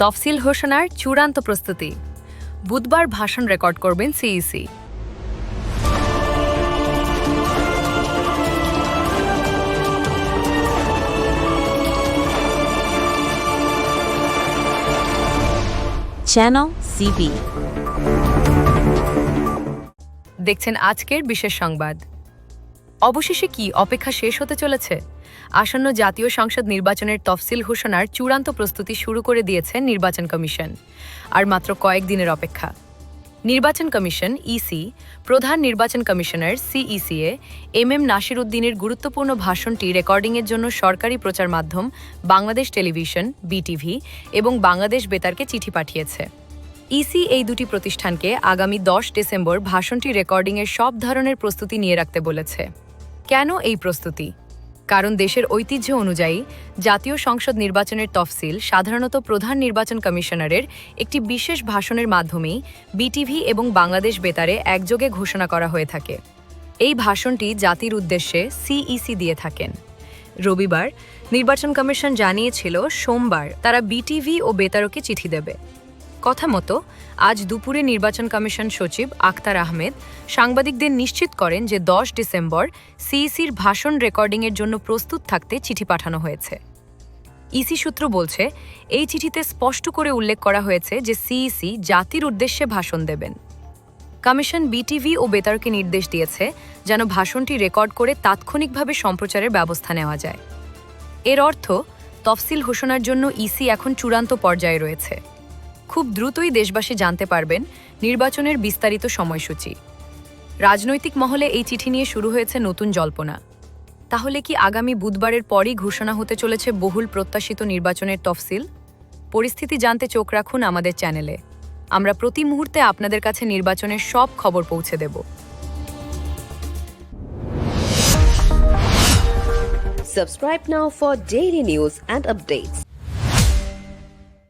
তফসিল ঘোষণার চূড়ান্ত প্রস্তুতি। বুধবার ভাষণ রেকর্ড করবেন সিইসি। চ্যানেল সিবি দেখছেন আজকের বিশেষ সংবাদ। অবশেষে কি অপেক্ষা শেষ হতে চলেছে? আসন্ন জাতীয় সংসদ নির্বাচনের তফসিল ঘোষণার চূড়ান্ত প্রস্তুতি শুরু করে দিয়েছে নির্বাচন কমিশন। আর মাত্র কয়েকদিনের অপেক্ষা। নির্বাচন কমিশন ইসি, প্রধান নির্বাচন কমিশনার সিইসিএ নাসির উদ্দিনের গুরুত্বপূর্ণ ভাষণটি রেকর্ডিংয়ের জন্য সরকারি প্রচার মাধ্যম বাংলাদেশ টেলিভিশন বিটিভি এবং বাংলাদেশ বেতারকে চিঠি পাঠিয়েছে। ইসি এই দুটি প্রতিষ্ঠানকে আগামী 10 ডিসেম্বর ভাষণটি রেকর্ডিংয়ের সব ধরনের প্রস্তুতি নিয়ে রাখতে বলেছে। কেন এই প্রস্তুতি? কারণ দেশের ঐতিহ্য অনুযায়ী জাতীয় সংসদ নির্বাচনের তফসিল সাধারণত প্রধান নির্বাচন কমিশনারের একটি বিশেষ ভাষণের মাধ্যমেই বিটিভি এবং বাংলাদেশ বেতারে একযোগে ঘোষণা করা হয়ে থাকে। এই ভাষণটি জাতির উদ্দেশ্যে সিইসি দিয়ে থাকেন। রবিবার নির্বাচন কমিশন জানিয়েছিল সোমবার তারা বিটিভি ও বেতারকে চিঠি দেবে। কথা মতো আজ দুপুরে নির্বাচন কমিশন সচিব আখতার আহমেদ সাংবাদিকদের নিশ্চিত করেন যে 10 ডিসেম্বর সিইসির ভাষণ রেকর্ডিংয়ের জন্য প্রস্তুত থাকতে চিঠি পাঠানো হয়েছে। ইসি সূত্র বলছে, এই চিঠিতে স্পষ্ট করে উল্লেখ করা হয়েছে যে সিইসি জাতির উদ্দেশ্যে ভাষণ দেবেন। কমিশন বিটিভি ও বেতারকে নির্দেশ দিয়েছে যেন ভাষণটি রেকর্ড করে তাৎক্ষণিকভাবে সম্প্রচারের ব্যবস্থা নেওয়া যায়। এর অর্থ তফসিল ঘোষণার জন্য ইসি এখন চূড়ান্ত পর্যায়ে রয়েছে। খুব দ্রুতই দেশবাসী জানতে পারবেন নির্বাচনের বিস্তারিত সময়সূচি। রাজনৈতিক মহলে এই চিঠি নিয়ে শুরু হয়েছে নতুন জল্পনা। তাহলে কি আগামী বুধবারের পরই ঘোষণা হতে চলেছে বহুল প্রত্যাশিত নির্বাচনের তফসিল? পরিস্থিতি জানতে চোখ রাখুন আমাদের চ্যানেলে। আমরা প্রতি মুহূর্তে আপনাদের কাছে নির্বাচনের সব খবর পৌঁছে দেব। Subscribe now for daily news and updates.